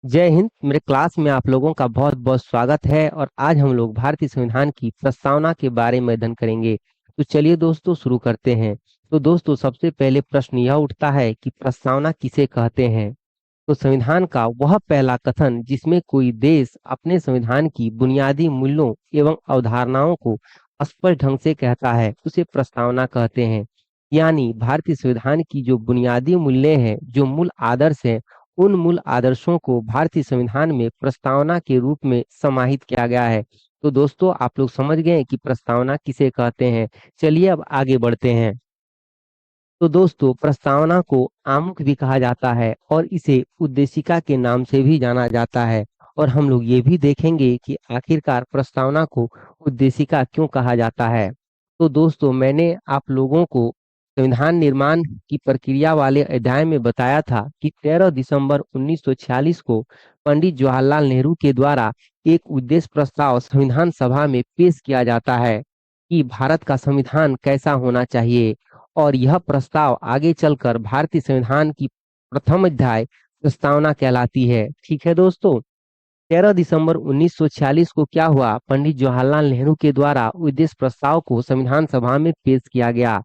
जय हिंद। मेरे क्लास में आप लोगों का बहुत बहुत स्वागत है और आज हम लोग भारतीय संविधान की प्रस्तावना के बारे में अध्ययन करेंगे। तो चलिए दोस्तों शुरू करते हैं। तो दोस्तों सबसे पहले प्रश्न यह उठता है कि प्रस्तावना किसे कहते हैं। तो संविधान का वह पहला कथन जिसमें कोई देश अपने संविधान की बुनियादी मूल्यों एवं अवधारणाओं को स्पष्ट ढंग से कहता है उसे प्रस्तावना कहते हैं। यानी भारतीय संविधान की जो बुनियादी मूल्य हैं, जो मूल आदर्श हैं, उन मूल आदर्शों को भारतीय संविधान में प्रस्तावना के रूप में समाहित किया गया है। तो दोस्तों आप लोग समझ गए कि प्रस्तावना किसे कहते हैं। चलिए अब आगे बढ़ते हैं। तो दोस्तों प्रस्तावना को आमुख भी कहा जाता है और इसे उद्देशिका के नाम से भी जाना जाता है। और हम लोग ये भी देखेंगे कि आखिरकार प्रस्तावना को उद्देशिका क्यों कहा जाता है। तो दोस्तों मैंने आप लोगों को संविधान निर्माण की प्रक्रिया वाले अध्याय में बताया था कि 13 दिसंबर 1946 को पंडित जवाहरलाल नेहरू के द्वारा एक उद्देश्य प्रस्ताव संविधान सभा में पेश किया जाता है कि भारत का संविधान कैसा होना चाहिए। और यह प्रस्ताव आगे चलकर भारतीय संविधान की प्रथम अध्याय प्रस्तावना कहलाती है। ठीक है दोस्तों। 13 दिसंबर 1946 को क्या हुआ, पंडित जवाहरलाल नेहरू के द्वारा उद्देश्य प्रस्ताव को संविधान सभा में पेश किया गया।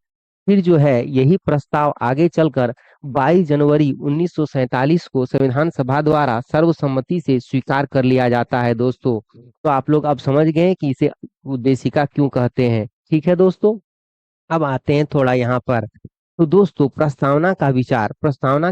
फिर जो है यही प्रस्ताव आगे चलकर 22 जनवरी 1947 को संविधान सभा द्वारा सर्वसम्मति से स्वीकार कर लिया जाता है दोस्तों। तो आप लोग अब समझ गए कि इसे उद्देशिका क्यों कहते हैं। ठीक है दोस्तों। अब आते हैं थोड़ा यहाँ पर। तो दोस्तों प्रस्तावना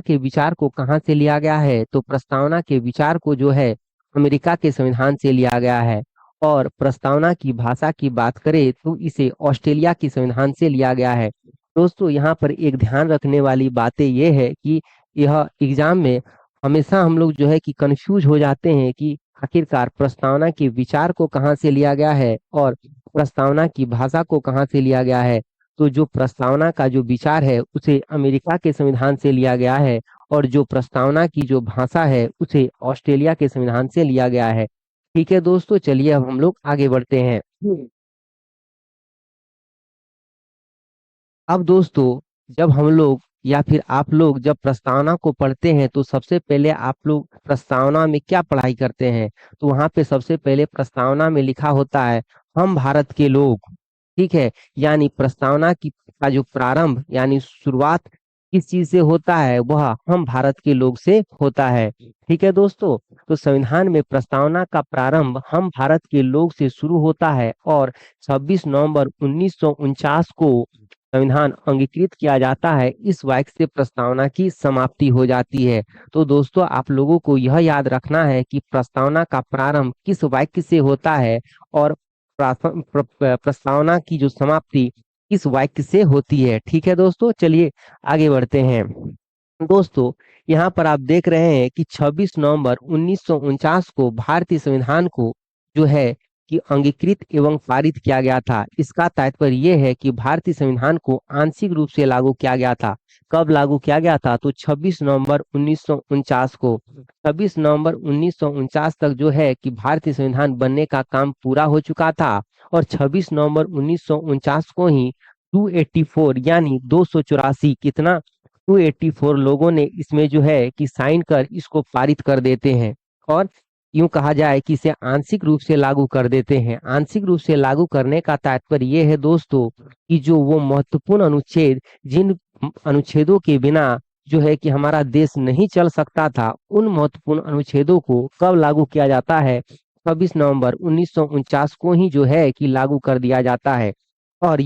के विचार को कहाँ से लिया गया है, तो प्रस्तावना के विचार को जो है अमेरिका के संविधान से लिया गया है। और प्रस्तावना की भाषा की बात करें तो इसे ऑस्ट्रेलिया के संविधान से लिया गया है। दोस्तों यहाँ पर एक ध्यान रखने वाली बातें ये है कि यह एग्जाम में हमेशा हम लोग जो है कि कंफ्यूज हो जाते हैं कि आखिरकार प्रस्तावना के विचार को कहाँ से लिया गया है और प्रस्तावना की भाषा को कहाँ से लिया गया है। तो जो प्रस्तावना का जो विचार है उसे अमेरिका के संविधान से लिया गया है और जो प्रस्तावना की जो भाषा है उसे ऑस्ट्रेलिया के संविधान से लिया गया है। ठीक है दोस्तों, चलिए अब हम लोग आगे बढ़ते हैं। अब दोस्तों जब हम लोग या फिर आप लोग जब प्रस्तावना को पढ़ते हैं तो सबसे पहले आप लोग प्रस्तावना में क्या पढ़ाई करते हैं, तो वहां पे सबसे पहले प्रस्तावना में लिखा होता है हम भारत के लोग। ठीक है। यानी प्रस्तावना की का जो प्रारंभ यानी शुरुआत किस चीज से होता है, वह हम भारत के लोग से होता है। ठीक है दोस्तों। तो संविधान में प्रस्तावना का प्रारंभ हम भारत के लोग से शुरू होता है और 26 नवंबर 1949 को संविधान अंगीकृत किया जाता है। इस वाक्य से प्रस्तावना की समाप्ति हो जाती है। तो दोस्तों आप लोगों को यह याद रखना है कि प्रस्तावना का प्रारंभ किस वाक्य से होता है और प्रस्तावना की जो समाप्ति किस वाक्य से होती है। ठीक है दोस्तों, चलिए आगे बढ़ते हैं। दोस्तों यहाँ पर आप देख रहे हैं कि 26 नवंबर 1949 को भारतीय संविधान को जो है कि अंगीकृत एवं पारित किया गया था। इसका तात्पर्य यह है कि भारतीय संविधान को आंशिक रूप से लागू किया गया था। कब लागू किया गया था, तो 26 नवंबर 1949 को। 26 नवंबर 1949 तक जो है कि भारतीय संविधान बनने का काम पूरा हो चुका था और 26 नवंबर 1949 को ही 284 यानी 284 कितना 284 लोगों ने इसमें जो है कि साइन कर इसको पारित कर देते हैं। और यूं कहा जाए कि इसे आंशिक रूप से लागू कर देते हैं। आंशिक रूप से लागू करने का तात्पर्य ये है दोस्तों कि जो वो महत्वपूर्ण अनुच्छेद जिन अनुच्छेदों के बिना जो है कि हमारा देश नहीं चल सकता था, उन महत्वपूर्ण अनुच्छेदों को कब लागू किया जाता है, 26 नवंबर 1949 को ही जो है कि लागू कर दिया जाता है। और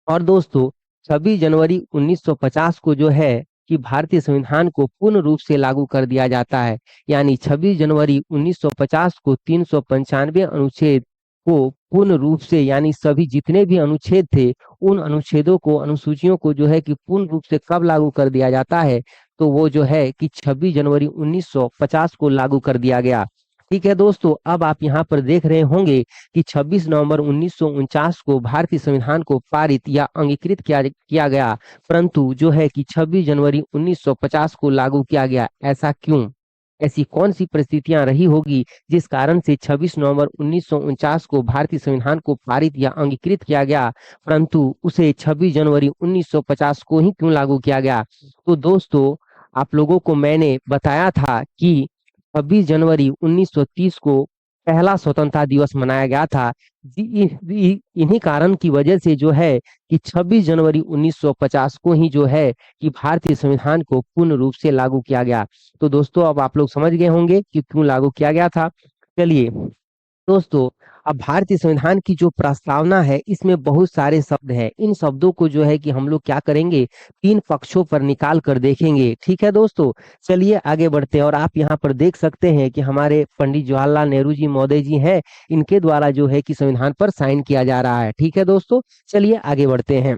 और दोस्तों 26 जनवरी 1950 को जो है कि भारतीय संविधान को पूर्ण रूप से लागू कर दिया जाता है। यानी 26 जनवरी 1950 को 395 अनुच्छेद को पूर्ण रूप से यानी सभी जितने भी अनुच्छेद थे उन अनुच्छेदों को अनुसूचियों को जो है कि पूर्ण रूप से कब लागू कर दिया जाता है, तो वो जो है कि 26 जनवरी 1950 को लागू कर दिया गया। ठीक है दोस्तों। अब आप यहाँ पर देख रहे होंगे कि 26 नवंबर 1949 को भारतीय संविधान को पारित या अंगीकृत किया गया, परंतु जो है कि 26 जनवरी 1950 को लागू किया गया। ऐसा क्यों? ऐसी कौन सी परिस्थितियां रही होगी जिस कारण से 26 नवंबर 1949 को भारतीय संविधान को पारित या अंगीकृत किया गया, परंतु उसे 26 जनवरी 1950 को ही क्यों लागू किया गया? तो दोस्तों आप लोगों को मैंने बताया था कि 26 जनवरी 1930 को पहला स्वतंत्रता दिवस मनाया गया था। इन्हीं कारण की वजह से जो है कि 26 जनवरी 1950 को ही जो है कि भारतीय संविधान को पूर्ण रूप से लागू किया गया। तो दोस्तों अब आप लोग समझ गए होंगे कि क्यों लागू किया गया था। चलिए दोस्तों, अब भारतीय संविधान की जो प्रस्तावना है इसमें बहुत सारे शब्द हैं। इन शब्दों को जो है कि हम लोग क्या करेंगे, तीन पक्षों पर निकाल कर देखेंगे। ठीक है दोस्तों, चलिए आगे बढ़ते हैं। और आप यहाँ पर देख सकते हैं कि हमारे पंडित जवाहरलाल नेहरू जी महोदय जी हैं, इनके द्वारा जो है कि संविधान पर साइन किया जा रहा है। ठीक है दोस्तों, चलिए आगे बढ़ते हैं।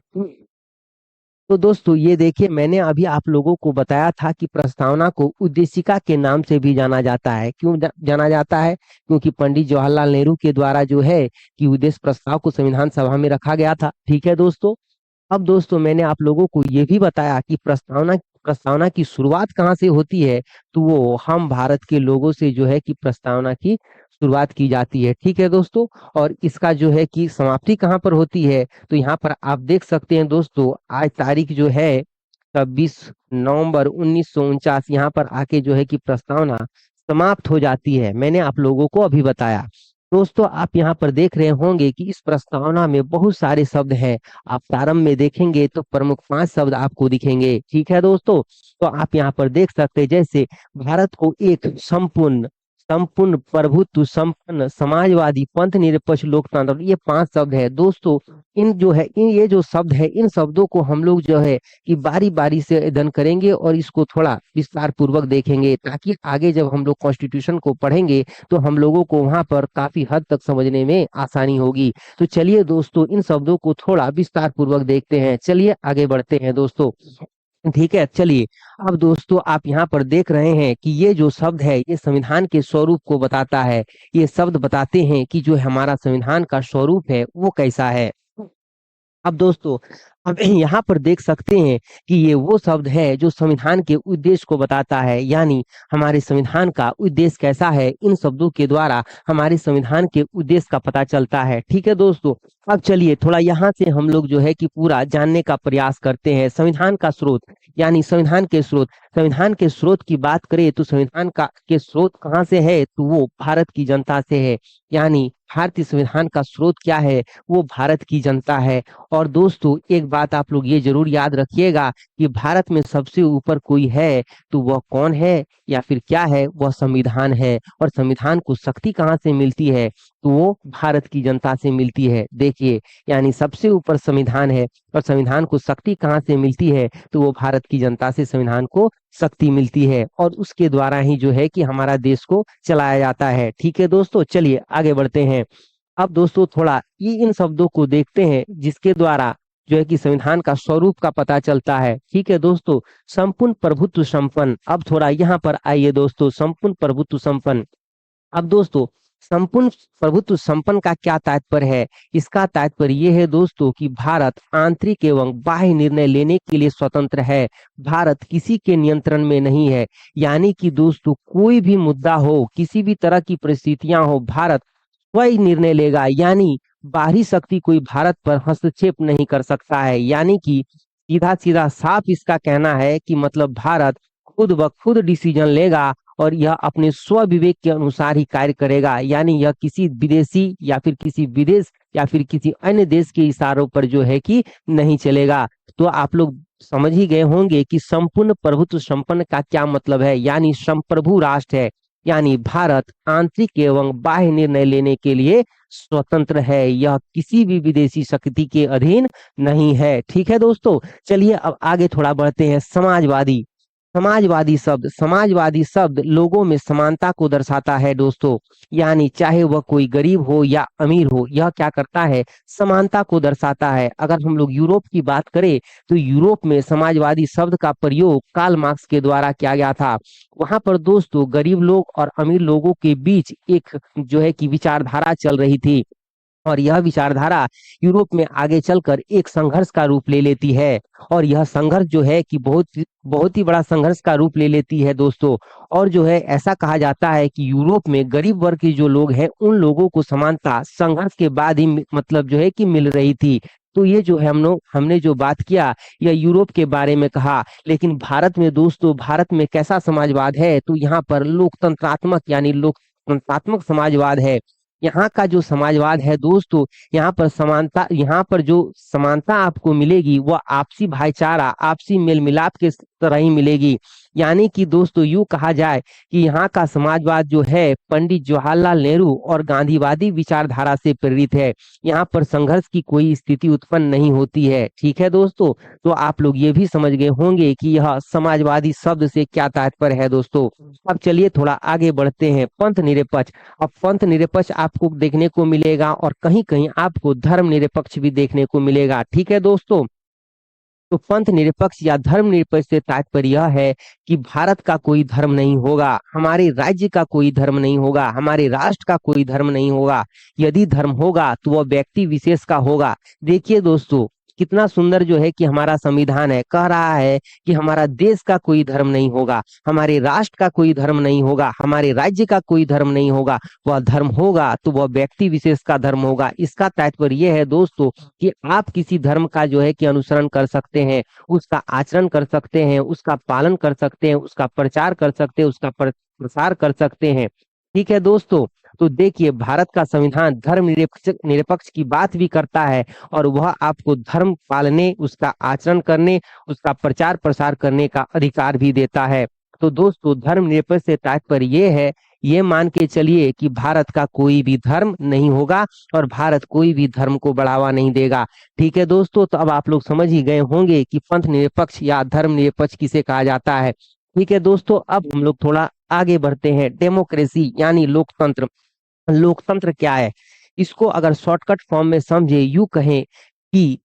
तो दोस्तों ये देखिए, मैंने अभी आप लोगों को बताया था कि प्रस्तावना को उद्देशिका के नाम से भी जाना जाता है। क्यों जाना जाता है? क्योंकि पंडित जवाहरलाल नेहरू के द्वारा जो है कि उद्देश्य प्रस्ताव को संविधान सभा में रखा गया था। ठीक है दोस्तों, अब दोस्तों मैंने आप लोगों को ये भी बताया कि प्रस्तावना प्रस्तावना की शुरुआत कहाँ से होती है। तो वो हम भारत के लोगों से जो है कि प्रस्तावना की शुरुआत की जाती है। ठीक है दोस्तों, और इसका जो है कि समाप्ति कहाँ पर होती है। तो यहाँ पर आप देख सकते हैं दोस्तों, आज तारीख जो है 26 नवंबर 1949, यहाँ पर आके जो है कि प्रस्तावना समाप्त हो जाती है। मैंने आप लोगों को अभी बताया। दोस्तों आप यहाँ पर देख रहे होंगे कि इस प्रस्तावना में बहुत सारे शब्द हैं। आप प्रारंभ में देखेंगे तो प्रमुख 5 शब्द आपको दिखेंगे। ठीक है दोस्तों, तो आप यहाँ पर देख सकते हैं, जैसे भारत को एक संपूर्ण संपूर्ण प्रभुत्व संपन्न समाजवादी पंथ निरपेक्ष लोकतंत्र, ये 5 शब्द है दोस्तों। इन जो है इन ये जो शब्द है, इन शब्दों को हम लोग जो है कि बारी बारी से अध्ययन करेंगे और इसको थोड़ा विस्तार पूर्वक देखेंगे, ताकि आगे जब हम लोग कॉन्स्टिट्यूशन को पढ़ेंगे तो हम लोगों को वहां पर काफी हद तक समझने में आसानी होगी। तो चलिए दोस्तों, इन शब्दों को थोड़ा विस्तार पूर्वक देखते हैं। चलिए आगे बढ़ते हैं दोस्तों। ठीक है, चलिए अब दोस्तों आप यहाँ पर देख रहे हैं कि ये जो शब्द है ये संविधान के स्वरूप को बताता है। ये शब्द बताते हैं कि जो हमारा संविधान का स्वरूप है वो कैसा है। अब दोस्तों, अब यहाँ पर देख सकते हैं कि ये वो शब्द है जो संविधान के उद्देश्य को बताता है, यानी हमारे संविधान का उद्देश्य कैसा है। इन शब्दों के द्वारा हमारे संविधान के उद्देश्य का पता चलता है। ठीक है दोस्तों, अब चलिए थोड़ा यहाँ से हम लोग जो है कि पूरा जानने का प्रयास करते हैं। संविधान का स्रोत, यानी संविधान के स्रोत की बात करें तो संविधान का के स्रोत कहाँ से है, तो वो भारत की जनता से है। यानी भारतीय संविधान का स्रोत क्या है, वो भारत की जनता है। और दोस्तों एक बात आप लोग ये जरूर याद रखिएगा कि भारत में सबसे ऊपर कोई है तो वह कौन है या फिर क्या है, वह संविधान है। और संविधान को शक्ति कहाँ से मिलती है, तो वो भारत की जनता से मिलती है। देखिए, यानी सबसे ऊपर संविधान है और संविधान को शक्ति कहाँ से मिलती है, तो वो भारत की जनता से संविधान को शक्ति मिलती है, और उसके द्वारा ही जो है कि हमारा देश को चलाया जाता है। ठीक है दोस्तों, चलिए आगे बढ़ते हैं। अब दोस्तों थोड़ा ये इन शब्दों को देखते हैं जिसके द्वारा जो है कि संविधान का स्वरूप का पता चलता है। ठीक है दोस्तों, संपूर्ण प्रभुत्व संपन्न। अब थोड़ा यहाँ पर आइए दोस्तों, संपूर्ण प्रभुत्व संपन्न। अब दोस्तों संपूर्ण प्रभुत्व संपन्न का क्या तात्पर्य है। इसका तात्पर्य यह है दोस्तों कि भारत आंतरिक एवं बाह्य निर्णय लेने के लिए स्वतंत्र है। भारत किसी के नियंत्रण में नहीं है। यानी कि दोस्तों कोई भी मुद्दा हो, किसी भी तरह की परिस्थितियां हो, भारत वही निर्णय लेगा। यानी बाहरी शक्ति कोई भारत पर हस्तक्षेप नहीं कर सकता है। यानी कि सीधा सीधा साफ इसका कहना है कि मतलब भारत खुद ब खुद डिसीजन लेगा और यह अपने स्व विवेक के अनुसार ही कार्य करेगा। यानी यह किसी विदेशी या फिर किसी विदेश या फिर किसी अन्य देश के इशारों पर जो है कि नहीं चलेगा। तो आप लोग समझ ही गए होंगे कि संपूर्ण प्रभुत्व संपन्न का क्या मतलब है। यानी संप्रभु राष्ट्र है, यानी भारत आंतरिक एवं बाह्य निर्णय लेने के लिए स्वतंत्र है। यह किसी भी विदेशी शक्ति के अधीन नहीं है। ठीक है दोस्तों, चलिए अब आगे थोड़ा बढ़ते हैं। समाजवादी। समाजवादी शब्द लोगों में समानता को दर्शाता है दोस्तों। यानी चाहे वह कोई गरीब हो या अमीर हो, यह क्या करता है, समानता को दर्शाता है। अगर हम लोग यूरोप की बात करें तो यूरोप में समाजवादी शब्द का प्रयोग कार्ल मार्क्स के द्वारा किया गया था। वहां पर दोस्तों गरीब लोग और अमीर लोगों के बीच एक जो है कि विचारधारा चल रही थी, और यह विचारधारा यूरोप में आगे चलकर एक संघर्ष का रूप ले लेती है। और यह संघर्ष जो है कि बहुत ही बड़ा संघर्ष का रूप ले लेती है दोस्तों। और जो है ऐसा कहा जाता है कि यूरोप में गरीब वर्ग के जो लोग हैं उन लोगों को समानता संघर्ष के बाद ही मतलब जो है कि मिल रही थी। तो ये जो है हमने जो बात किया यह यूरोप के बारे में कहा, लेकिन भारत में दोस्तों, भारत में कैसा समाजवाद है? तो यहाँ पर लोकतंत्रात्मक यानी लोकतंत्रात्मक समाजवाद है। यहाँ का जो समाजवाद है दोस्तों, यहाँ पर समानता, यहाँ पर जो समानता आपको मिलेगी वह आपसी भाईचारा, आपसी मेल मिलाप के तरह ही मिलेगी। यानी कि दोस्तों यूं कहा जाए कि यहाँ का समाजवाद जो है पंडित जवाहरलाल नेहरू और गांधीवादी विचारधारा से प्रेरित है। यहाँ पर संघर्ष की कोई स्थिति उत्पन्न नहीं होती है। ठीक है दोस्तों, तो आप लोग ये भी समझ गए होंगे कि यह समाजवादी शब्द से क्या तात्पर्य है दोस्तों। अब चलिए थोड़ा आगे बढ़ते हैं। पंथ निरपेक्ष, अब पंथ निरपेक्ष आपको देखने को मिलेगा और कहीं कहीं आपको धर्म निरपेक्ष भी देखने को मिलेगा। ठीक है दोस्तों, तो पंथ निरपेक्ष या धर्म निरपेक्ष से तात्पर्य यह है कि भारत का कोई धर्म नहीं होगा, हमारे राज्य का कोई धर्म नहीं होगा, हमारे राष्ट्र का कोई धर्म नहीं होगा। यदि धर्म होगा तो वह व्यक्ति विशेष का होगा। देखिए दोस्तों, कितना सुंदर जो है कि हमारा संविधान है, कह रहा है कि हमारा देश का कोई धर्म नहीं होगा, हमारे राष्ट्र का कोई धर्म नहीं होगा, हमारे राज्य का कोई धर्म नहीं होगा। वह धर्म होगा तो वह व्यक्ति विशेष का धर्म होगा। इसका तात्पर्य यह है दोस्तों कि आप किसी धर्म का जो है कि अनुसरण कर सकते हैं, उसका आचरण कर सकते हैं, उसका पालन कर सकते हैं, उसका प्रचार कर सकते हैं, उसका प्रसार कर सकते हैं। ठीक है दोस्तों, तो देखिए भारत का संविधान धर्म निरपेक्ष निरपेक्ष की बात भी करता है और वह आपको धर्म पालने, उसका आचरण करने, उसका प्रचार प्रसार करने का अधिकार भी देता है। तो दोस्तों धर्म निरपेक्ष से तात्पर्य ये है, ये मान के चलिए कि भारत का कोई भी धर्म नहीं होगा और भारत कोई भी धर्म को बढ़ावा नहीं देगा। ठीक है दोस्तों, तो अब आप लोग समझ ही गए होंगे कि पंथ निरपेक्ष या धर्म निरपेक्ष किसे कहा जाता है। ठीक है दोस्तों, अब हम लोग थोड़ा आगे बढ़ते हैं। डेमोक्रेसी यानी लोकतंत्र। लोकतंत्र क्या है? इसको अगर शॉर्टकट फॉर्म में समझे, यूं कहें कि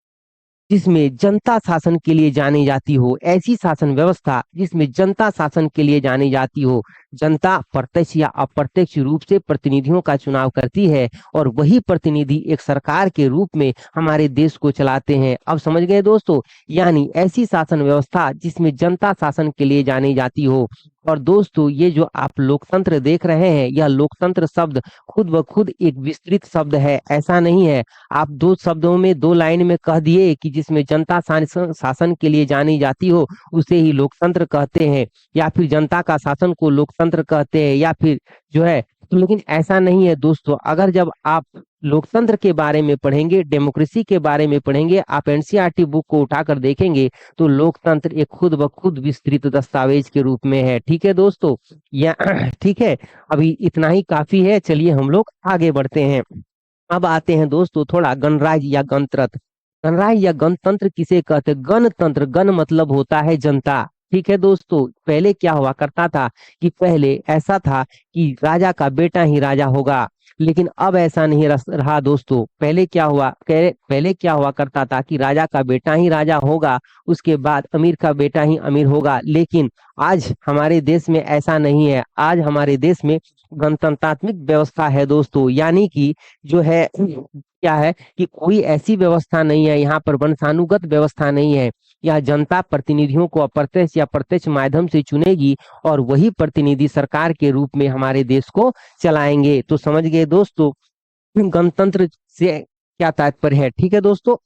जिसमें जनता शासन के लिए जानी जाती हो, ऐसी शासन व्यवस्था जिसमें जनता शासन के लिए जानी जाती हो। जनता प्रत्यक्ष या अप्रत्यक्ष रूप से प्रतिनिधियों का चुनाव करती है और वही प्रतिनिधि एक सरकार के रूप में हमारे देश को चलाते हैं। अब समझ गए दोस्तों, यानी ऐसी शासन व्यवस्था जिसमें जनता शासन के लिए जानी जाती हो। और दोस्तों ये जो आप लोकतंत्र देख रहे हैं, यह लोकतंत्र शब्द खुद ब खुद एक विस्तृत शब्द है, ऐसा नहीं है। आप दो शब्दों में, दो लाइन में कह दिए कि जिसमें जनता शासन शासन के लिए जानी जाती हो उसे ही लोकतंत्र कहते हैं, या फिर जनता का शासन को लोकतंत्र कहते हैं, या फिर जो है, तो लेकिन ऐसा नहीं है दोस्तों। अगर जब आप लोकतंत्र के बारे में पढ़ेंगे, डेमोक्रेसी के बारे में पढ़ेंगे, आप एनसीईआरटी बुक को उठाकर देखेंगे तो लोकतंत्र एक खुद ब खुद विस्तृत दस्तावेज के रूप में है। ठीक है दोस्तों, या ठीक है, अभी इतना ही काफी है। चलिए हम लोग आगे बढ़ते हैं। अब आते हैं दोस्तों थोड़ा गणराज्य या गणतंत्र। गणराज्य या गणतंत्र किसे कहते हैं? गणतंत्र, गण मतलब होता है जनता। ठीक है दोस्तों, पहले क्या हुआ करता था कि पहले ऐसा था कि राजा का बेटा ही राजा होगा, लेकिन अब ऐसा नहीं रहा दोस्तों। पहले क्या हुआ करता था कि राजा का बेटा ही राजा होगा, उसके बाद अमीर का बेटा ही अमीर होगा। लेकिन आज हमारे देश में ऐसा नहीं है। आज हमारे देश में गणतंत्रात्मक व्यवस्था है दोस्तों, यानी कि जो है क्या है कि कोई ऐसी व्यवस्था नहीं है, यहाँ पर वंशानुगत व्यवस्था नहीं है। यह जनता प्रतिनिधियों को अप्रत्यक्ष या प्रत्यक्ष माध्यम से चुनेगी और वही प्रतिनिधि सरकार के रूप में हमारे देश को चलाएंगे। तो समझ गए दोस्तों गणतंत्र से क्या तात्पर्य है। ठीक है दोस्तों,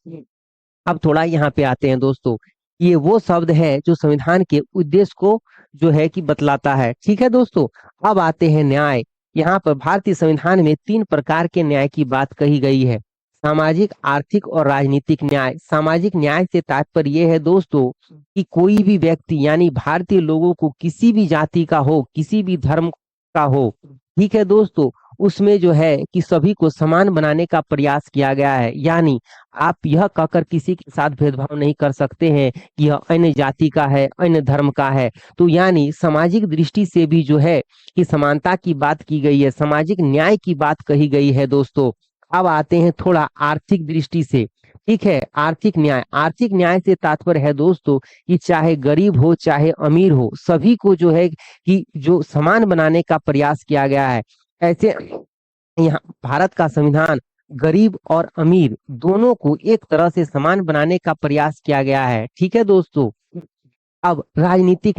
अब थोड़ा यहाँ पे आते हैं दोस्तों। ये वो शब्द है जो संविधान के उद्देश्य को जो है कि बतलाता है। ठीक है दोस्तों, अब आते हैं न्याय। यहाँ पर भारतीय संविधान में 3 प्रकार के न्याय की बात कही गई है: सामाजिक, आर्थिक और राजनीतिक न्याय। सामाजिक न्याय से तात्पर्य यह है दोस्तों कि कोई भी व्यक्ति यानी भारतीय लोगों को किसी भी जाति का हो, किसी भी धर्म का हो, ठीक है दोस्तों, उसमें जो है कि सभी को समान बनाने का प्रयास किया गया है। यानी आप यह कहकर किसी के साथ भेदभाव नहीं कर सकते हैं कि यह अन्य जाति का है, अन्य धर्म का है। तो यानी सामाजिक दृष्टि से भी जो है कि समानता की बात की गई है, सामाजिक न्याय की बात कही गई है दोस्तों। अब आते हैं थोड़ा आर्थिक दृष्टि से। ठीक है, आर्थिक न्याय। आर्थिक न्याय से तात्पर्य है दोस्तों कि चाहे गरीब हो चाहे अमीर हो, सभी को जो है कि जो समान बनाने का प्रयास किया गया है। ऐसे यहाँ भारत का संविधान गरीब और अमीर दोनों को एक तरह से समान बनाने का प्रयास किया गया है। ठीक है दोस्तों, अब राजनीतिक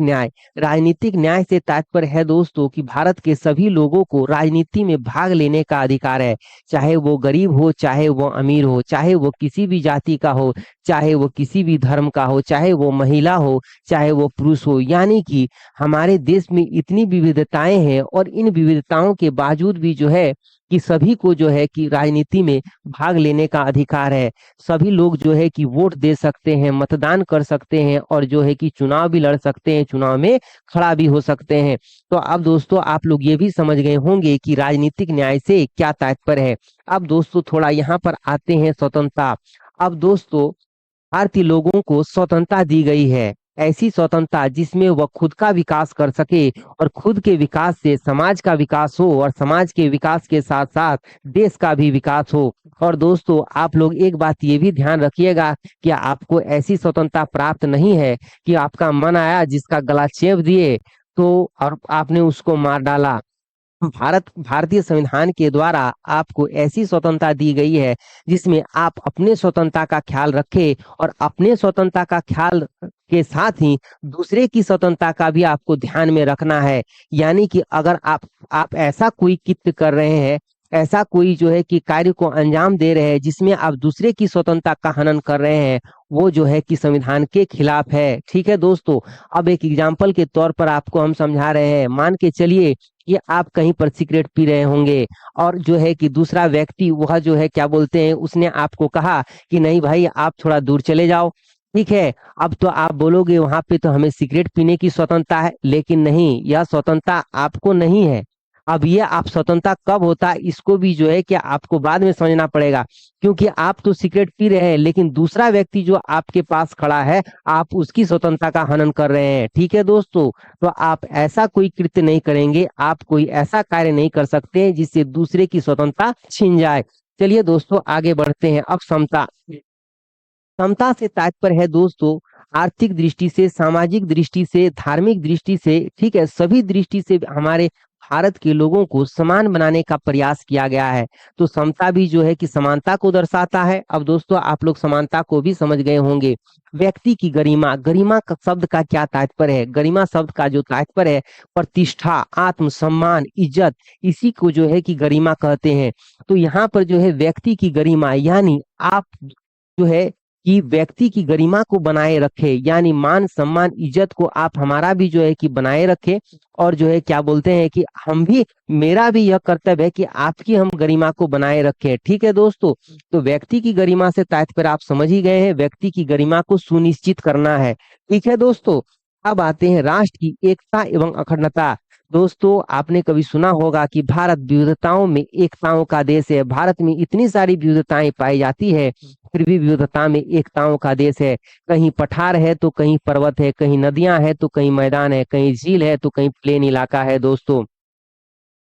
न्याय से तात्पर्य है दोस्तों कि भारत के सभी लोगों को राजनीति में भाग लेने का अधिकार है। चाहे वो गरीब हो, चाहे वो अमीर हो, चाहे वो किसी भी जाति का हो, चाहे वो किसी भी धर्म का हो, चाहे वो महिला हो, चाहे वो पुरुष हो। यानी कि हमारे देश में इतनी विविधताएं हैं और इन विविधताओं के बावजूद भी जो है कि सभी को जो है कि राजनीति में भाग लेने का अधिकार है। सभी लोग जो है कि वोट दे सकते हैं, मतदान कर सकते हैं और जो है कि चुनाव भी लड़ सकते हैं, चुनाव में खड़ा भी हो सकते हैं। तो अब दोस्तों आप लोग ये भी समझ गए होंगे कि राजनीतिक न्याय से क्या तात्पर्य है। अब दोस्तों थोड़ा यहाँ पर आते हैं स्वतंत्रता। अब दोस्तों भारतीय लोगों को स्वतंत्रता दी गई है, ऐसी स्वतंत्रता जिसमें वह खुद का विकास कर सके और खुद के विकास से समाज का विकास हो और समाज के विकास के साथ साथ देश का भी विकास हो। और दोस्तों आप लोग एक बात ये भी ध्यान रखिएगा कि आपको ऐसी स्वतंत्रता प्राप्त नहीं है कि आपका मन आया जिसका गला चेप दिए तो और आपने उसको मार डाला। भारतीय संविधान के द्वारा आपको ऐसी स्वतंत्रता दी गई है जिसमें आप अपने स्वतंत्रता का ख्याल रखें और अपने स्वतंत्रता का ख्याल के साथ ही दूसरे की स्वतंत्रता का भी आपको ध्यान में रखना है। यानी कि अगर आप ऐसा कोई कृत्य कर रहे हैं, ऐसा कोई जो है कि कार्य को अंजाम दे रहे हैं जिसमें आप दूसरे की स्वतंत्रता का हनन कर रहे हैं, वो जो है कि संविधान के खिलाफ है। ठीक है दोस्तों। अब एक एग्जाम्पल के तौर पर आपको हम समझा रहे हैं। मान के चलिए कि आप कहीं पर सिगरेट पी रहे होंगे और जो है कि दूसरा व्यक्ति वह जो है क्या बोलते हैं, उसने आपको कहा कि नहीं भाई आप थोड़ा दूर चले जाओ। ठीक है। अब तो आप बोलोगे वहां पे तो हमें सिगरेट पीने की स्वतंत्रता है, लेकिन नहीं, यह स्वतंत्रता आपको नहीं है। अब ये आप स्वतंत्रता कब होता है इसको भी जो है कि आपको बाद में समझना पड़ेगा, क्योंकि आप तो सिगरेट पी रहे हैं लेकिन दूसरा व्यक्ति जो आपके पास खड़ा है आप उसकी स्वतंत्रता का हनन कर रहे हैं। ठीक है दोस्तों। तो आप ऐसा कोई कृत्य नहीं करेंगे, आप कोई ऐसा कार्य नहीं कर सकते जिससे दूसरे की स्वतंत्रता छिन जाए। चलिए दोस्तों आगे बढ़ते हैं। अब समता। समता से तात्पर्य है दोस्तों आर्थिक दृष्टि से, सामाजिक दृष्टि से, धार्मिक दृष्टि से, ठीक है, सभी दृष्टि से हमारे भारत के लोगों को समान बनाने का प्रयास किया गया है। तो समता भी जो है कि समानता को दर्शाता है। अब दोस्तों आप लोग समानता को भी समझ गए होंगे। व्यक्ति की गरिमा। गरिमा का शब्द का क्या तात्पर्य है? गरिमा शब्द का जो तात्पर्य है प्रतिष्ठा, आत्मसम्मान, इज्जत, इसी को जो है कि गरिमा कहते हैं। तो यहाँ पर जो है व्यक्ति की गरिमा यानी आप जो है कि व्यक्ति की गरिमा को बनाए रखे, यानी मान सम्मान इज्जत को आप हमारा भी जो है कि बनाए रखे। और जो है क्या बोलते हैं कि हम भी, मेरा भी यह कर्तव्य है कि आपकी हम गरिमा को बनाए रखें। ठीक है दोस्तों। तो व्यक्ति की गरिमा से तात्पर्य आप समझ ही गए हैं, व्यक्ति की गरिमा को सुनिश्चित करना है। ठीक है दोस्तों। अब आते हैं राष्ट्र की एकता एवं अखंडता। दोस्तों आपने कभी सुना होगा कि भारत विविधताओं में एकताओं का देश है। भारत में इतनी सारी विविधताएं पाई जाती है फिर भी विविधता में एकताओं का देश है। कहीं पठार है तो कहीं पर्वत है, कहीं नदियां है तो कहीं मैदान है, कहीं झील है तो कहीं प्लेन इलाका है। दोस्तों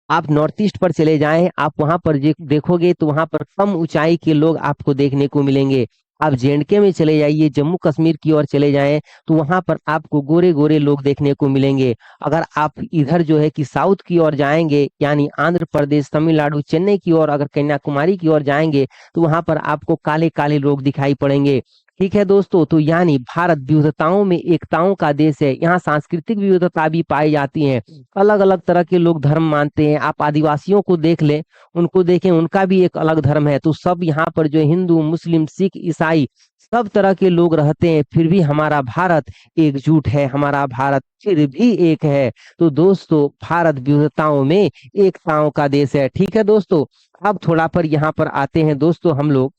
आप नॉर्थ ईस्ट पर चले जाएं, आप वहां पर देखोगे तो वहां पर कम ऊंचाई के लोग आपको देखने को मिलेंगे। आप जेएंडके में चले जाइए, जम्मू कश्मीर की ओर चले जाएं तो वहां पर आपको गोरे गोरे लोग देखने को मिलेंगे। अगर आप इधर जो है कि साउथ की ओर जाएंगे यानी आंध्र प्रदेश, तमिलनाडु, चेन्नई की ओर, अगर कन्याकुमारी की ओर जाएंगे तो वहां पर आपको काले काले लोग दिखाई पड़ेंगे। ठीक है दोस्तों। तो यानी भारत विविधताओं में एकताओं का देश है। यहाँ सांस्कृतिक विविधता भी पाई जाती है, अलग अलग तरह के लोग धर्म मानते हैं। आप आदिवासियों को देख लें, उनको देखें, उनका भी एक अलग धर्म है। तो सब यहाँ पर जो हिंदू, मुस्लिम, सिख, ईसाई सब तरह के लोग रहते हैं, फिर भी हमारा भारत एकजुट है, हमारा भारत फिर भी एक है। तो दोस्तों भारत विविधताओं में एकताओं का देश है। ठीक है दोस्तों। अब थोड़ा पर यहाँ पर आते हैं दोस्तों हम लोग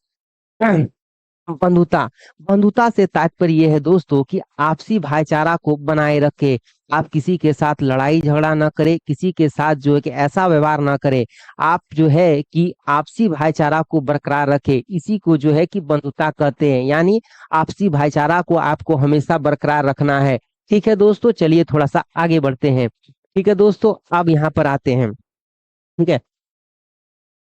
बंधुता। बंधुता से तात्पर्य यह है दोस्तों कि आपसी भाईचारा को बनाए रखे। आप किसी के साथ लड़ाई झगड़ा ना करें, किसी के साथ जो है कि ऐसा व्यवहार ना करें। आप जो है कि आपसी भाईचारा को बरकरार रखे, इसी को जो है कि बंधुता कहते हैं। यानी आपसी भाईचारा को आपको हमेशा बरकरार रखना है। ठीक है दोस्तों। चलिए थोड़ा सा आगे बढ़ते हैं। ठीक है दोस्तों। अब यहाँ पर आते हैं। ठीक है।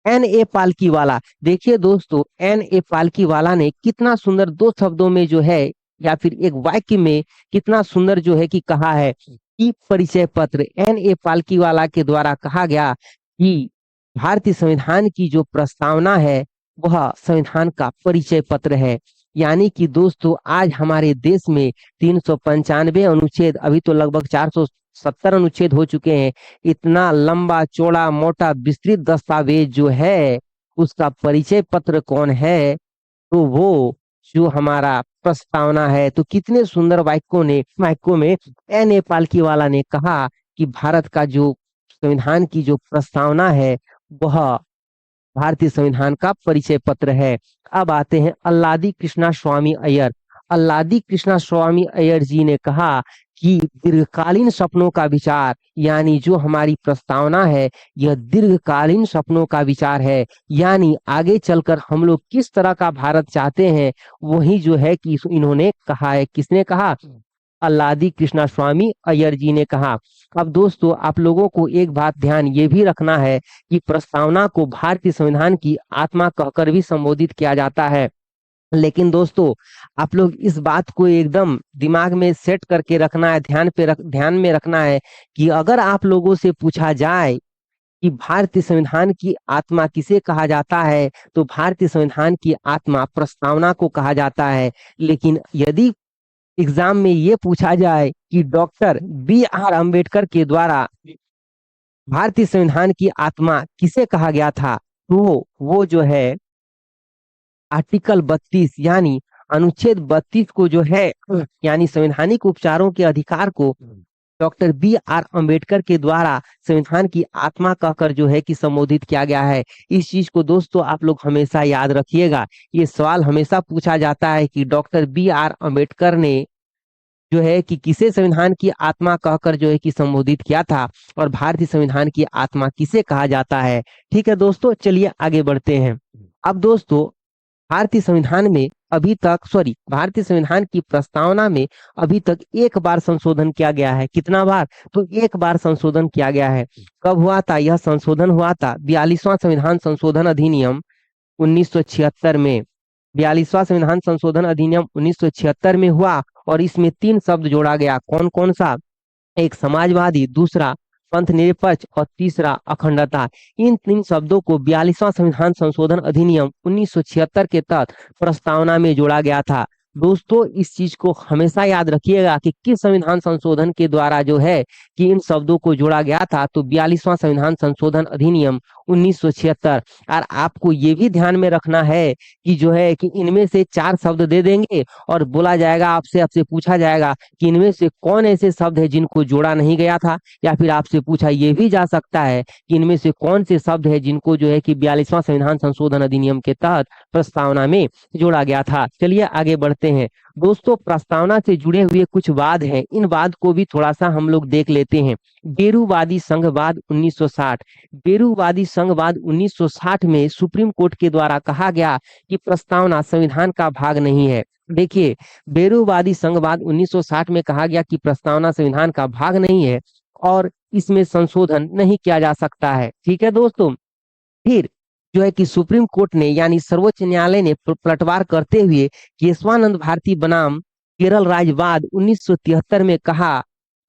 N.A. पालकीवाला। देखिए दोस्तों N.A. पालकीवाला ने कितना सुंदर दो शब्दों में जो है या फिर एक वाक्य में कितना सुंदर जो है कि कहा है कि परिचय पत्र। N.A. पालकीवाला के द्वारा कहा गया कि भारतीय संविधान की जो प्रस्तावना है वह संविधान का परिचय पत्र है। यानी कि दोस्तों आज हमारे देश में 395 अनुच्छेद, अभी तो लगभग 470 अनुच्छेद हो चुके हैं। इतना लंबा चौड़ा मोटा विस्तृत दस्तावेज जो है, उसका परिचय पत्र कौन है? तो वो जो हमारा प्रस्तावना है। तो कितने सुंदर वाक्यों में एन ए पालकी वाला ने कहा कि भारत का जो संविधान की जो प्रस्तावना है, वह भारतीय संविधान का परिचय पत्र है। अब आते हैं अल्लादी कृष्णा स्वामी अय्यर। अल्लादी कृष्णा स्वामी अय्यर जी ने कहा कि दीर्घकालीन सपनों का विचार, यानी जो हमारी प्रस्तावना है, यह दीर्घकालीन सपनों का विचार है। यानी आगे चलकर हम लोग किस तरह का भारत चाहते हैं, वही जो है कि इन्होंने कहा है। किसने कहा? अल्लादी कृष्णा स्वामी अय्यर जी ने कहा। अब दोस्तों आप लोगों को एक बात ध्यान ये भी रखना है कि प्रस्तावना को भारतीय संविधान की आत्मा कहकर भी संबोधित किया जाता है। लेकिन दोस्तों आप लोग इस बात को एकदम दिमाग में सेट करके रखना है, ध्यान में रखना है कि अगर आप लोगों से पूछा जाए कि भारतीय संविधान की आत्मा किसे कहा जाता है, तो भारतीय संविधान की आत्मा प्रस्तावना को कहा जाता है। लेकिन यदि एग्जाम में ये पूछा जाए कि डॉक्टर बी आर अम्बेडकर के द्वारा भारतीय संविधान की आत्मा किसे कहा गया था, तो वो जो है आर्टिकल 32 यानी अनुच्छेद 32 को जो है, यानी संवैधानिक उपचारों के अधिकार को डॉक्टर बी आर अम्बेडकर के द्वारा संविधान की आत्मा कहकर जो है कि संबोधित किया गया है। इस चीज को दोस्तों आप लोग हमेशा याद रखिएगा। ये सवाल हमेशा पूछा जाता है कि डॉक्टर बी आर अम्बेडकर ने जो है कि किसे संविधान की आत्मा कहकर जो है कि संबोधित किया था, और भारतीय संविधान की आत्मा किसे कहा जाता है। ठीक है दोस्तों, चलिए आगे बढ़ते हैं। अब दोस्तों भारतीय संविधान में भारतीय संविधान की प्रस्तावना में अभी तक एक बार संशोधन किया गया है। कितना बार? तो एक बार संशोधन किया गया है। कब हुआ था यह संशोधन? हुआ था 42वां संविधान संशोधन अधिनियम 1976 में। 42वां संविधान संशोधन अधिनियम 1976 में हुआ, और इसमें 3 शब्द जोड़ा गया। कौन कौन सा? एक समाजवादी, दूसरा पंथ निरपेक्ष और तीसरा अखंडता। इन 3 शब्दों को 42वां संविधान संशोधन अधिनियम 1976 के तहत प्रस्तावना में जोड़ा गया था। दोस्तों इस चीज को हमेशा याद रखिएगा कि किस संविधान संशोधन के द्वारा जो है कि इन शब्दों को जोड़ा गया था, तो 42वां संविधान संशोधन अधिनियम 1976। और आपको ये भी ध्यान में रखना है कि जो है कि इनमें से 4 शब्द दे देंगे और बोला जाएगा, आपसे पूछा जाएगा कि इनमें से कौन ऐसे शब्द है जिनको जोड़ा नहीं गया था, या फिर आपसे पूछा ये भी जा सकता है कि इनमें से कौन से शब्द है जिनको जो है कि 42वां संविधान संशोधन अधिनियम के तहत प्रस्तावना में जोड़ा गया था। चलिए आगे बढ़ते हैं। दोस्तों प्रस्तावना से जुड़े हुए कुछ वाद हैं, इन वाद को भी थोड़ा सा हम लोग देख लेते हैं। बेरूवादी संघवाद 1960। बेरूवादी संघवाद 1960 में सुप्रीम कोर्ट के द्वारा कहा गया कि प्रस्तावना संविधान का भाग नहीं है। देखिए, बेरूवादी संघवाद 1960 में कहा गया कि प्रस्तावना संविधान का भाग नहीं है और इसमें संशोधन नहीं किया जा सकता है। ठीक है दोस्तों, फिर जो है कि सुप्रीम कोर्ट ने यानी सर्वोच्च न्यायालय ने पलटवार करते हुए केशवानंद भारती बनाम केरल राज्यवाद 1973 में कहा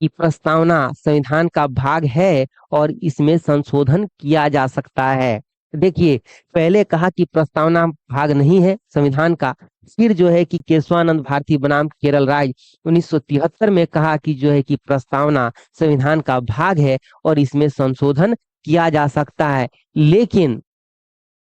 कि प्रस्तावना संविधान का भाग है और इसमें संशोधन किया जा सकता है। देखिए, पहले कहा कि प्रस्तावना भाग नहीं है संविधान का, फिर जो है कि केशवानंद भारती बनाम केरल राज्य 1973 में कहा कि जो है कि प्रस्तावना संविधान का भाग है और इसमें संशोधन किया जा सकता है। लेकिन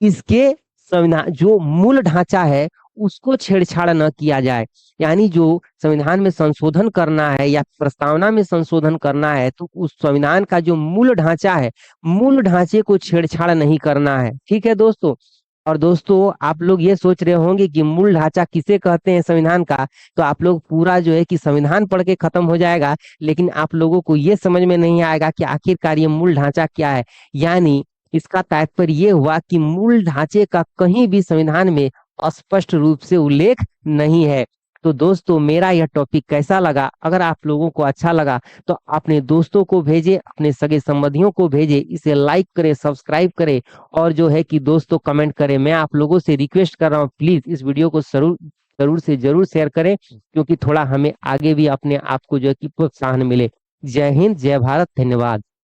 इसके संविधान जो मूल ढांचा है उसको छेड़छाड़ न किया जाए। यानी जो संविधान में संशोधन करना है या प्रस्तावना में संशोधन करना है, तो उस संविधान का जो मूल ढांचा है, मूल ढांचे को छेड़छाड़ नहीं करना है। ठीक है दोस्तों। और दोस्तों आप लोग ये सोच रहे होंगे कि मूल ढांचा किसे कहते हैं संविधान का, तो आप लोग पूरा जो है कि संविधान पढ़ के खत्म हो जाएगा, लेकिन आप लोगों को ये समझ में नहीं आएगा कि आखिरकार ये मूल ढांचा क्या है। यानी इसका तात्पर्य ये हुआ कि मूल ढांचे का कहीं भी संविधान में स्पष्ट रूप से उल्लेख नहीं है। तो दोस्तों मेरा यह टॉपिक कैसा लगा? अगर आप लोगों को अच्छा लगा तो अपने दोस्तों को भेजें, अपने सगे संबंधियों को भेजें, इसे लाइक करें, सब्सक्राइब करें, और जो है कि दोस्तों कमेंट करें। मैं आप लोगों से रिक्वेस्ट कर रहा हूँ, प्लीज इस वीडियो को जरूर शेयर करें, क्योंकि थोड़ा हमें आगे भी अपने आप को जो है कि प्रोत्साहन मिले। जय हिंद, जय भारत, धन्यवाद।